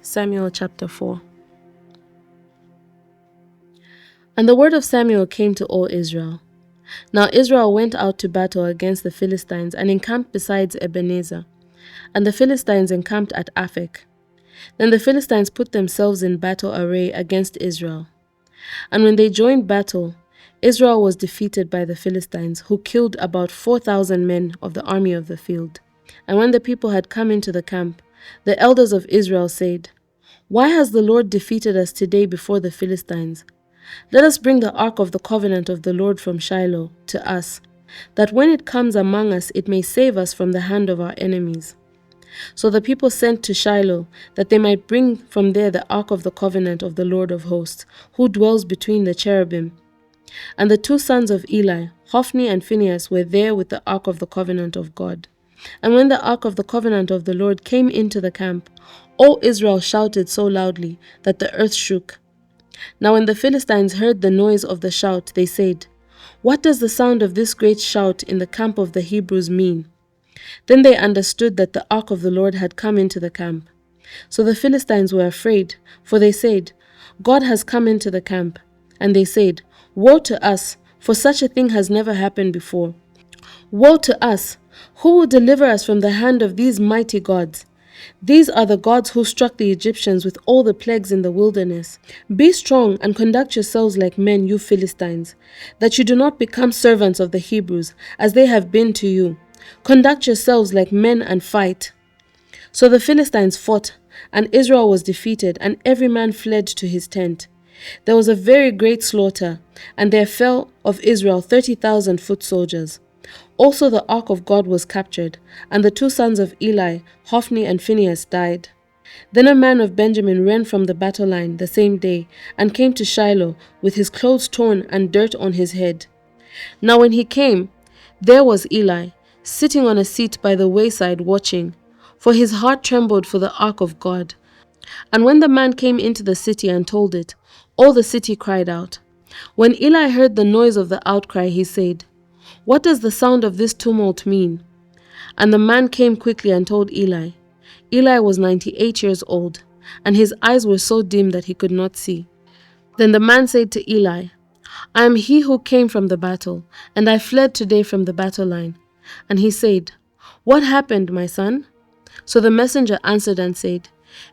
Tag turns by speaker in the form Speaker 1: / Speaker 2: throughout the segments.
Speaker 1: Samuel chapter 4. And the word of Samuel came to all Israel. Now Israel went out to battle against the Philistines and encamped beside Ebenezer. And the Philistines encamped at Aphek. Then the Philistines put themselves in battle array against Israel. And when they joined battle, Israel was defeated by the Philistines, who killed about 4,000 men of the army of the field. And when the people had come into the camp, the elders of Israel said, "Why has the Lord defeated us today before the Philistines? Let us bring the ark of the covenant of the Lord from Shiloh to us, that when it comes among us it may save us from the hand of our enemies." So the people sent to Shiloh, that they might bring from there the ark of the covenant of the Lord of hosts, who dwells between the cherubim. And the two sons of Eli, Hophni and Phinehas, were there with the ark of the covenant of God. And when the ark of the covenant of the Lord came into the camp, all Israel shouted so loudly that the earth shook. Now when the Philistines heard the noise of the shout, they said, "What does the sound of this great shout in the camp of the Hebrews mean?" Then they understood that the ark of the Lord had come into the camp. So the Philistines were afraid, for they said, "God has come into the camp." And they said, "Woe to us, for such a thing has never happened before. Woe to us! Who will deliver us from the hand of these mighty gods? These are the gods who struck the Egyptians with all the plagues in the wilderness. Be strong and conduct yourselves like men, you Philistines, that you do not become servants of the Hebrews, as they have been to you. Conduct yourselves like men and fight." So the Philistines fought, and Israel was defeated, and every man fled to his tent. There was a very great slaughter, and there fell of Israel 30,000 foot soldiers. Also the ark of God was captured, and the two sons of Eli, Hophni and Phinehas, died. Then a man of Benjamin ran from the battle line the same day, and came to Shiloh, with his clothes torn and dirt on his head. Now when he came, there was Eli, sitting on a seat by the wayside watching, for his heart trembled for the ark of God. And when the man came into the city and told it, all the city cried out. When Eli heard the noise of the outcry, he said, "What does the sound of this tumult mean?" And the man came quickly and told Eli. Eli was 98 years old, and his eyes were so dim that he could not see. Then the man said to Eli, "I am he who came from the battle, and I fled today from the battle line." And he said, "What happened, my son?" So the messenger answered and said,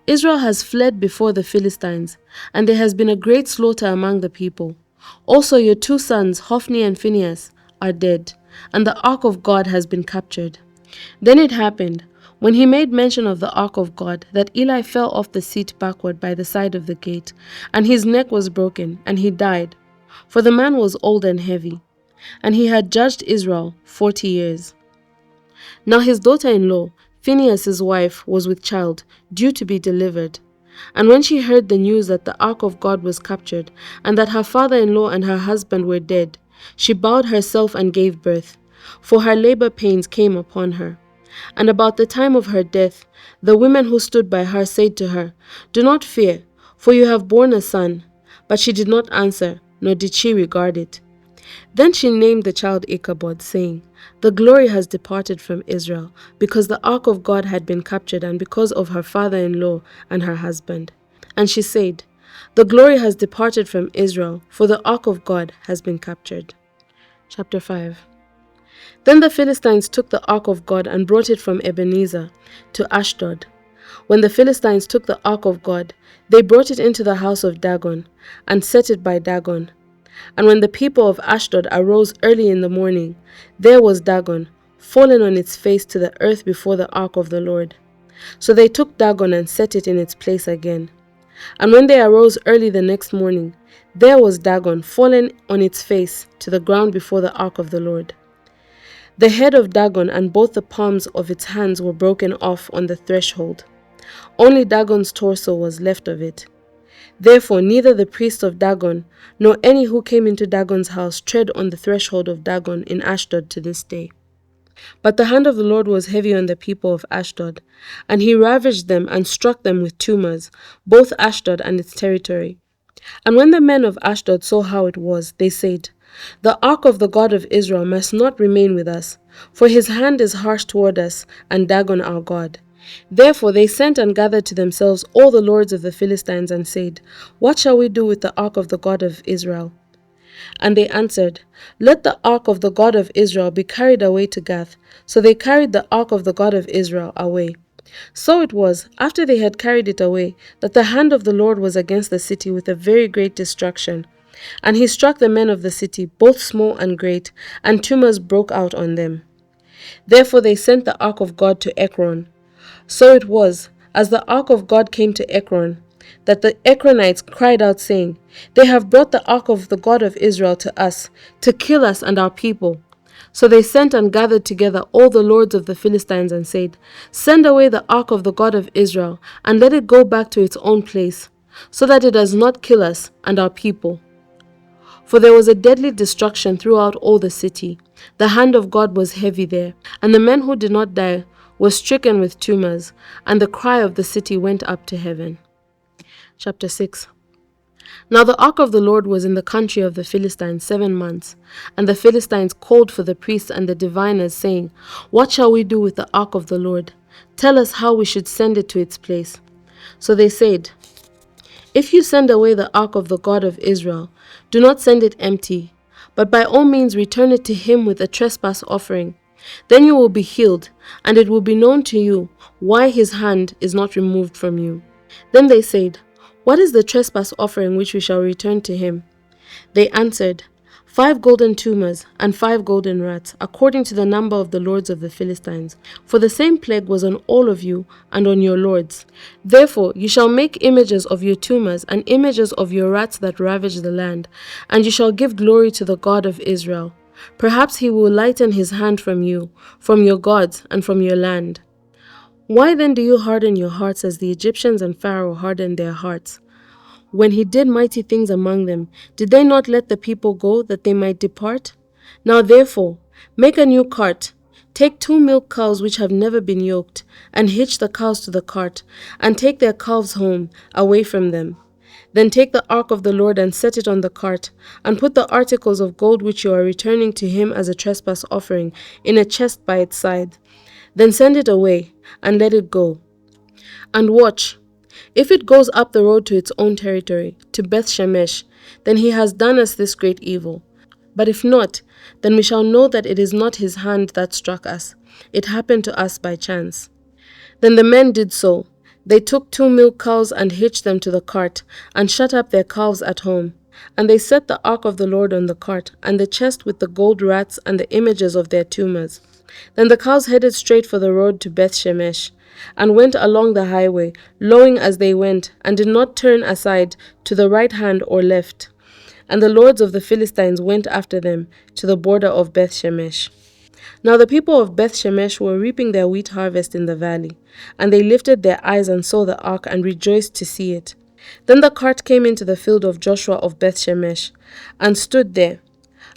Speaker 1: "Israel has fled before the Philistines, and there has been a great slaughter among the people. Also your two sons, Hophni and Phinehas, are dead, and the ark of God has been captured." Then it happened, when he made mention of the ark of God, that Eli fell off the seat backward by the side of the gate, and his neck was broken, and he died. For the man was old and heavy, and he had judged Israel 40 years. Now his daughter-in-law, Phinehas' wife, was with child, due to be delivered. And when she heard the news that the ark of God was captured, and that her father-in-law and her husband were dead, she bowed herself and gave birth, for her labor pains came upon her. And about the time of her death, the women who stood by her said to her, "Do not fear, for you have borne a son." But she did not answer, nor did she regard it. Then she named the child Ichabod, saying, "The glory has departed from Israel, because the ark of God had been captured, and because of her father-in-law and her husband." And she said, "The glory has departed from Israel, for the ark of God has been captured." Chapter 5. Then the Philistines took the ark of God and brought it from Ebenezer to Ashdod. When the Philistines took the ark of God, they brought it into the house of Dagon, and set it by Dagon. And when the people of Ashdod arose early in the morning, there was Dagon, fallen on its face to the earth before the ark of the Lord. So they took Dagon and set it in its place again. And when they arose early the next morning, there was Dagon, fallen on its face to the ground before the ark of the Lord. The head of Dagon and both the palms of its hands were broken off on the threshold. Only Dagon's torso was left of it. Therefore neither the priests of Dagon, nor any who came into Dagon's house tread on the threshold of Dagon in Ashdod to this day. But the hand of the Lord was heavy on the people of Ashdod, and he ravaged them and struck them with tumors, both Ashdod and its territory. And when the men of Ashdod saw how it was, they said, "The ark of the God of Israel must not remain with us, for his hand is harsh toward us, and Dagon our God. Therefore they sent and gathered to themselves all the lords of the Philistines and said, What shall we do with the ark of the God of Israel? And they answered, Let the ark of the God of Israel be carried away to Gath. So they carried the ark of the God of Israel away. So it was, after they had carried it away, that the hand of the Lord was against the city with a very great destruction. And he struck the men of the city, both small and great, and tumors broke out on them. Therefore they sent the ark of God to Ekron. So it was, as the ark of God came to Ekron, that the Ekronites cried out, saying, They have brought the ark of the God of Israel to us, to kill us and our people. So they sent and gathered together all the lords of the Philistines and said, Send away the ark of the God of Israel, and let it go back to its own place, so that it does not kill us and our people. For there was a deadly destruction throughout all the city. The hand of God was heavy there, and the men who did not die were stricken with tumors, and the cry of the city went up to heaven. Chapter 6. Now the ark of the Lord was in the country of the Philistines 7 months, and the Philistines called for the priests and the diviners, saying, What shall we do with the ark of the Lord? Tell us how we should send it to its place. So they said, If you send away the ark of the God of Israel, do not send it empty, but by all means return it to him with a trespass offering. Then you will be healed, and it will be known to you why his hand is not removed from you. Then they said, What is the trespass offering which we shall return to him? They answered, 5 golden tumors and 5 golden rats, according to the number of the lords of the Philistines. For the same plague was on all of you and on your lords. Therefore you shall make images of your tumors and images of your rats that ravage the land, and you shall give glory to the God of Israel. Perhaps he will lighten his hand from you, from your gods, and from your land. Why then do you harden your hearts as the Egyptians and Pharaoh hardened their hearts? When he did mighty things among them, did they not let the people go that they might depart? Now therefore, make a new cart. Take 2 milk cows which have never been yoked, and hitch the cows to the cart, and take their calves home, away from them. Then take the ark of the Lord and set it on the cart, and put the articles of gold which you are returning to him as a trespass offering in a chest by its side. Then send it away, and let it go. And watch. If it goes up the road to its own territory, to Beth Shemesh, then he has done us this great evil. But if not, then we shall know that it is not his hand that struck us. It happened to us by chance. Then the men did so. They took 2 milk cows and hitched them to the cart, and shut up their calves at home. And they set the ark of the Lord on the cart, and the chest with the gold rats and the images of their tumors. Then the cows headed straight for the road to Beth Shemesh, and went along the highway, lowing as they went, and did not turn aside to the right hand or left. And the lords of the Philistines went after them to the border of Beth Shemesh. Now the people of Beth Shemesh were reaping their wheat harvest in the valley, and they lifted their eyes and saw the ark and rejoiced to see it. Then the cart came into the field of Joshua of Beth Shemesh, and stood there.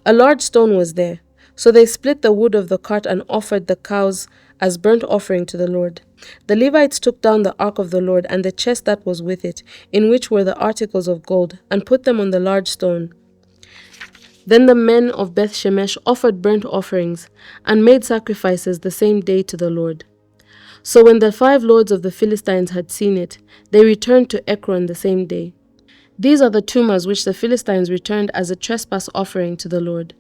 Speaker 1: A large stone was there. So they split the wood of the cart and offered the cows as burnt offering to the Lord. The Levites took down the ark of the Lord and the chest that was with it, in which were the articles of gold, and put them on the large stone. Then the men of Beth Shemesh offered burnt offerings, and made sacrifices the same day to the Lord. So when the 5 lords of the Philistines had seen it, they returned to Ekron the same day. These are the tumors which the Philistines returned as a trespass offering to the Lord: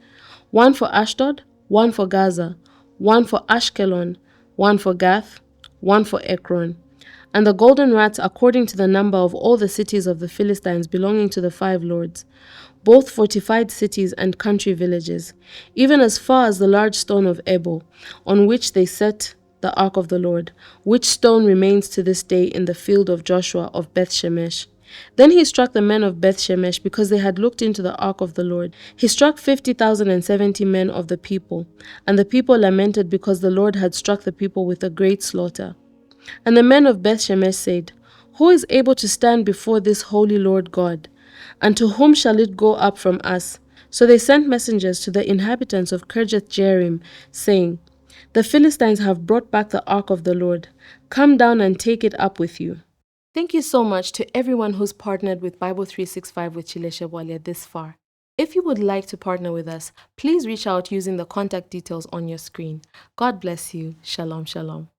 Speaker 1: 1 for Ashdod, 1 for Gaza, 1 for Ashkelon, 1 for Gath, 1 for Ekron. And the golden rats according to the number of all the cities of the Philistines belonging to the 5 lords, both fortified cities and country villages, even as far as the large stone of Ebal, on which they set the ark of the Lord, which stone remains to this day in the field of Joshua of Beth Shemesh. Then he struck the men of Beth Shemesh because they had looked into the ark of the Lord. He struck 50,070 men of the people, and the people lamented because the Lord had struck the people with a great slaughter. And the men of Beth Shemesh said, Who is able to stand before this holy Lord God? And to whom shall it go up from us? So they sent messengers to the inhabitants of Kirjath Jearim, saying, The Philistines have brought back the ark of the Lord. Come down and take it up with you. Thank you so much to everyone who's partnered with Bible 365 with Chileshe Bwalya this far. If you would like to partner with us, please reach out using the contact details on your screen. God bless you. Shalom, shalom.